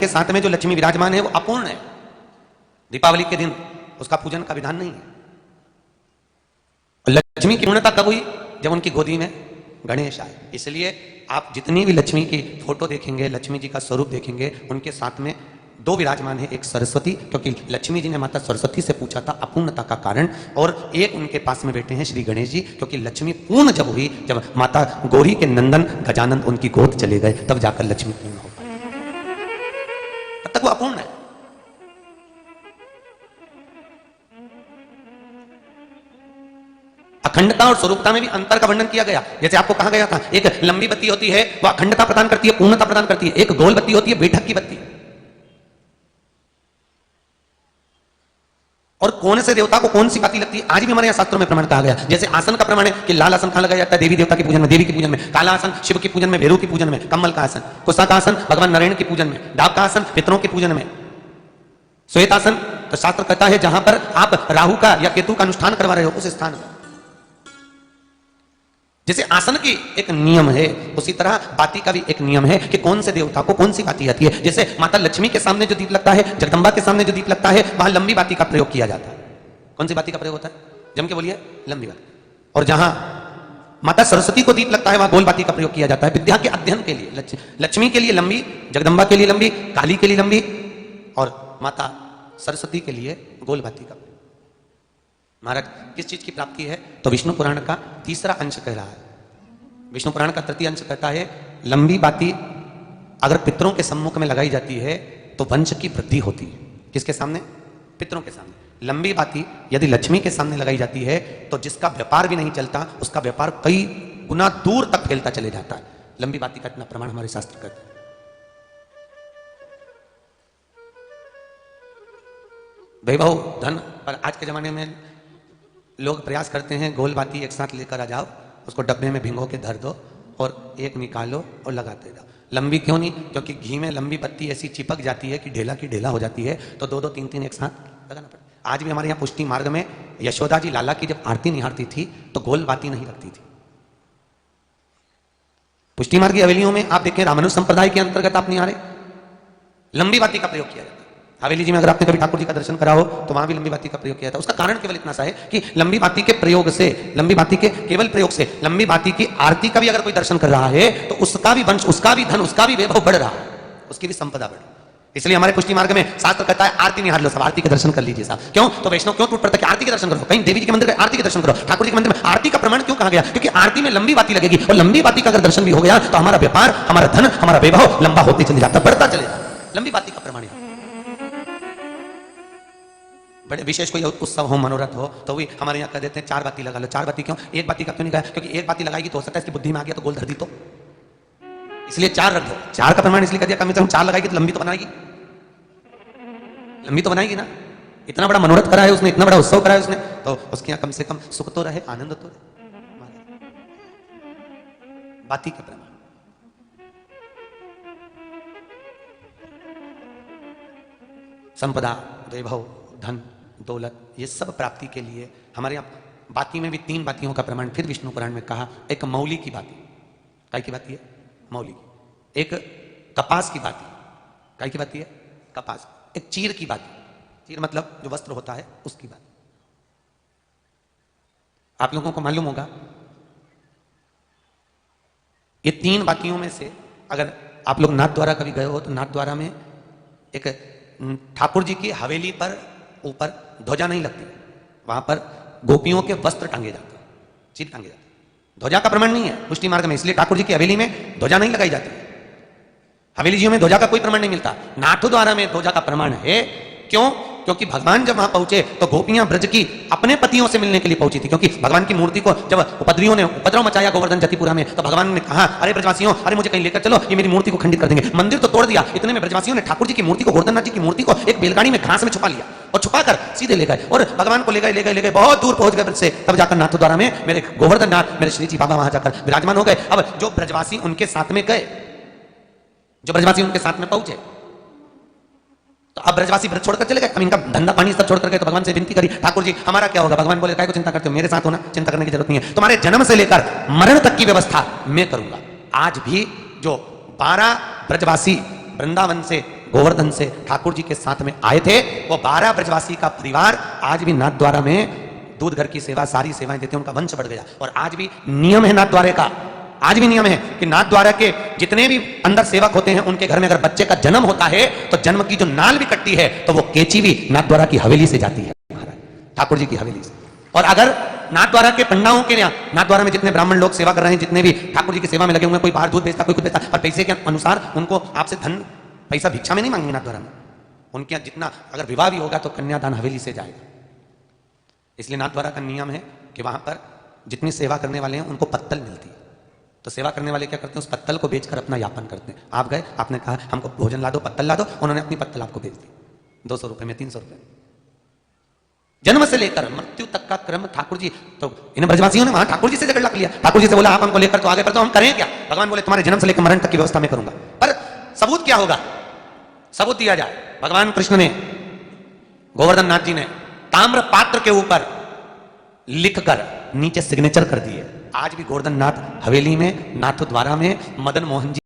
उसके साथ में जो लक्ष्मी विराजमान है वो अपूर्ण है। दीपावली के दिन उसका पूजन का विधान नहीं है। लक्ष्मी की पूर्णता कब हुई? जब उनकी गोदी में गणेश आए। इसलिए आप जितनी भी लक्ष्मी की फोटो देखेंगे, लक्ष्मी जी का स्वरूप देखेंगे, उनके साथ में दो विराजमान है, एक सरस्वती, क्योंकि लक्ष्मी जी ने माता सरस्वती से पूछा था अपूर्णता का कारण, और एक उनके पास में बैठे हैं श्री गणेश जी, क्योंकि लक्ष्मी पूर्ण जब हुई, जब माता गौरी के नंदन गजानंद उनकी गोद चले गए, तब जाकर लक्ष्मी पूर्ण हो पाई। तब तक वो अपूर्ण है। अखंडता और स्वरूपता में भी अंतर का वर्णन किया गया। जैसे आपको कहा गया था, एक लंबी बत्ती होती है वह अखंडता प्रदान करती है, पूर्णता प्रदान करती है। एक गोल बत्ती होती है, बैठक की बत्ती। और कौन से देवता को कौन सी बाती लगती है, आज भी हमारे यहाँ शास्त्रों में प्रमाण कहा गया। जैसे आसन का प्रमाण है कि लाल आसन कहां लगाया जाता है? देवी देवता के पूजन में, देवी के पूजन में। काला आसन शिव के पूजन में, भैरव के पूजन में। कमल का आसन, कुशा का आसन भगवान नारायण के पूजन में। डाब का आसन पितरों के पूजन में। श्वेत आसन तो शास्त्र कहता है जहां पर आप राहु का या केतु का अनुष्ठान करवा रहे हो उस स्थान पर। जैसे आसन की एक नियम है, उसी तरह बाती का भी एक नियम है कि कौन से देवता को कौन सी बाती आती है। जैसे माता लक्ष्मी के सामने जो दीप लगता है, जगदंबा के सामने जो दीप लगता है, वहां लंबी बाती का प्रयोग किया जाता है। कौन सी बाती का प्रयोग होता है? जम के बोलिए, लंबी बाती। और जहां माता सरस्वती को दीप लगता है वहां गोल बाती का प्रयोग किया जाता है, विद्या के अध्ययन के लिए। लक्ष्मी के लिए लंबी, जगदंबा के लिए लंबी, काली के लिए लंबी, और माता सरस्वती के लिए गोल बाती का। महाराज किस चीज की प्राप्ति है? तो विष्णु पुराण का तीसरा अंश कह रहा है। विष्णु पुराण का तृतीय अंश कहता है लंबी बाती अगर पितरों के सम्मुख में लगाई जाती है तो वंश की वृद्धि होती है। किसके सामने? पितरों के सामने। लंबी बाती यदि लक्ष्मी के सामने लगाई जाती है तो जिसका व्यापार भी नहीं चलता, उसका व्यापार कई गुना दूर तक फैलता चले जाता है। लंबी बाती का इतना प्रमाण हमारे शास्त्र करते हैं। वैभव धन पर आज के जमाने में लोग प्रयास करते हैं गोल बाती एक साथ लेकर आ जाओ, उसको डब्बे में भिंगो के धर दो और एक निकालो और लगाते जाओ। लंबी क्यों नहीं? क्योंकि घी में लंबी बत्ती ऐसी चिपक जाती है कि ढेला की ढेला हो जाती है, तो दो दो तीन तीन एक साथ लगाना पड़ता। आज भी हमारे यहाँ पुष्टि मार्ग में यशोदा जी लाला की जब आरती निहारती थी तो गोल बाती नहीं रखती थी। पुष्टि मार्ग की हवेलियों में आप देखें, रामानुज संप्रदाय के अंतर्गत आप निहारे, लंबी बाती का प्रयोग किया जाता है। हवेली जी में अगर आपने कभी ठाकुर जी का दर्शन करा हो तो वहां भी लंबी बाती का प्रयोग किया था। उसका कारण केवल इतना सा है कि लंबी बाती के प्रयोग से, लंबी बाती के केवल प्रयोग से, लंबी बाती की आरती का भी अगर कोई दर्शन कर रहा है तो उसका भी वंश, उसका भी धन, उसका भी वैभव बढ़ रहा है, उसकी भी संपदा बढ़ रही है। इसलिए हमारे पुष्टि मार्ग में शास्त्र कहता है आरती निहार लो, सब आरती के दर्शन कर लीजिए साहब। क्यों? तो वैष्णव क्यों टूट पड़ता है कि आरती के दर्शन करो, कहीं देवी जी के मंदिर में आरती के दर्शन करो, ठाकुर जी के मंदिर में आरती का प्रमाण क्यों कहा गया? क्योंकि आरती में लंबी बाती लगेगी और लंबी बाती का अगर दर्शन भी हो गया तो हमारा व्यापार, हमारा धन, हमारा वैभव लंबा होते चले जाता, बढ़ता चले जाता। लंबी बाती का प्रमाण है। बड़े विशेष कोई उत्सव हो, मनोरथ हो, तो भी हमारे यहाँ कह देते हैं 4 बाती लगा लो। 4 बाती क्यों? एक बाती का क्यों नहीं कहा? क्योंकि एक बाती लगाएगी तो हो सकता है इसकी बुद्धि में आ गया तो गोल धर दी, तो इसलिए 4 रख दो। 4 का प्रमाण इसलिए कर दिया, कम से कम 4 लगाएगी तो लंबी तो बनाएगी, लंबी तो बनाएगी ना। इतना bड़ा मनोरथ करा है उसने, इतना बड़ा उत्सव करा है उसने, तो उसके यहाँ कम से कम सुख तो रहे, आनंद तो रहे। बाती के प्रमाण संपदा, वैभव, धन, दौलत, ये सब प्राप्ति के लिए हमारे यहाँ बाती में भी 3 बातियों का प्रमाण फिर विष्णु पुराण में कहा। एक मौली की बाती, काय की बाती है? मौली की। एक कपास की बाती, काय की बाती है? कपास। एक चीर की बाती, चीर मतलब जो वस्त्र होता है उसकी बात। आप लोगों को मालूम होगा ये 3 बातियों में से अगर आप लोग नाथ द्वारा कभी गए हो तो नाथ द्वारा में एक ठाकुर जी की हवेली पर ऊपर ध्वजा नहीं लगती, वहां पर गोपियों के वस्त्र टांगे जाते, चीर टांगे जाते। ध्वजा का प्रमाण नहीं है पुष्टि मार्ग में, इसलिए ठाकुर जी की हवेली में ध्वजा नहीं लगाई जाती। हवेली जी में ध्वजा का कोई प्रमाण नहीं मिलता। नाथ द्वारा में ध्वजा का प्रमाण है। क्यों? क्योंकि भगवान जब वहां पहुंचे तो गोपियां ब्रज की अपने पतियों से मिलने के लिए पहुंची थी। क्योंकि भगवान की मूर्ति को जब उपद्रवियों ने उपद्रव मचाया गोवर्धन जतिपुरा में, तो भगवान ने कहा अरे ब्रजवासियों, अरे मुझे कहीं लेकर चलो, ये मेरी मूर्ति को खंडित कर देंगे। मंदिर तो तोड़ दिया, इतने में ब्रजवासियों ने ठाकुर जी की मूर्ति को, गोवर्धन जी की मूर्ति को एक बेलगाड़ी में घास में छुपा लिया और छुपाकर सीधे ले गए और भगवान को ले गए, बहुत दूर पहुंच गए ब्रज से। तब जाकर नाथ द्वारा में मेरे गोवर्धन नाथ, मेरे श्री जी बाबा वहां जाकर विराजमान हो गए। अब जो ब्रजवासी उनके साथ में गए, जो ब्रजवासी उनके साथ में पहुंचे, तो अब ब्रजवासी ब्रज छोड़कर चले गए। अब इनका धंधा पानी सब छोड़कर गए, तो भगवान से विनती करी ठाकुर जी हमारा क्या होगा? भगवान बोले काय को चिंता करते हो, मेरे साथ होना, चिंता करने की जरूरत नहीं है, तुम्हारे जन्म से लेकर मरण तक की व्यवस्था मैं करूंगा। आज भी जो 12 ब्रजवासी वृंदावन से गोवर्धन से ठाकुर जी के साथ में आए थे, वो 12 ब्रजवासी का परिवार आज भी नाथ द्वारा में दूध घर की सेवा, सारी सेवाएं देते हैं, उनका वंश बढ़ गया। और आज भी नियम है नाथ द्वारे का, आज भी नियम है कि नाथ द्वारा के जितने भी अंदर सेवक होते हैं, उनके घर में अगर बच्चे का जन्म होता है तो जन्म की जो नाल भी कटती है तो वो केची भी नाथ द्वारा की हवेली से जाती है, ठाकुर जी की हवेली से। और अगर नाथ द्वारा के पंडाओं के यहाँ, नाथ द्वारा में जितने ब्राह्मण लोग सेवा कर रहे हैं, जितने भी ठाकुर जी की सेवा में लगे हुए हैं, कोई बाहर दूध बेचता, कोई कुछ बेचता, और पैसे के अनुसार उनको आपसे धन पैसा भिक्षा में नहीं मांगेंगे नाथ द्वारा में। उनके यहाँ जितना अगर विवाह भी होगा तो कन्यादान हवेली से जाएगा। इसलिए नाथ द्वारा का नियम है कि वहां पर जितनी सेवा करने वाले हैं उनको पत्तल मिलती है। तो सेवा करने वाले क्या करते हैं, उस पत्तल को बेचकर अपना यापन करते हैं। आप गए, आपने कहा हमको भोजन ला दो, पत्तल ला दो, उन्होंने अपनी पत्तल आपको बेच दी 200 रुपए में, 300 रुपए। जन्म से लेकर मृत्यु तक का क्रम ठाकुर जी, तो इन ब्रजवासियों ने वहां ठाकुर जी से झगड़ा कर लिया। ठाकुर जी से बोला आप हमको लेकर तो आगे पर, तो हम करें क्या? भगवान बोले तुम्हारे जन्म से लेकर मरण तक की व्यवस्था मैं करूंगा, पर सबूत क्या होगा? सबूत दिया जाए। भगवान कृष्ण ने, गोवर्धन नाथ जी ने ताम्र पात्र के ऊपर लिखकर नीचे सिग्नेचर कर दिए। आज भी गोवर्धन नाथ हवेली में, नाथ द्वारा में मदन मोहन जी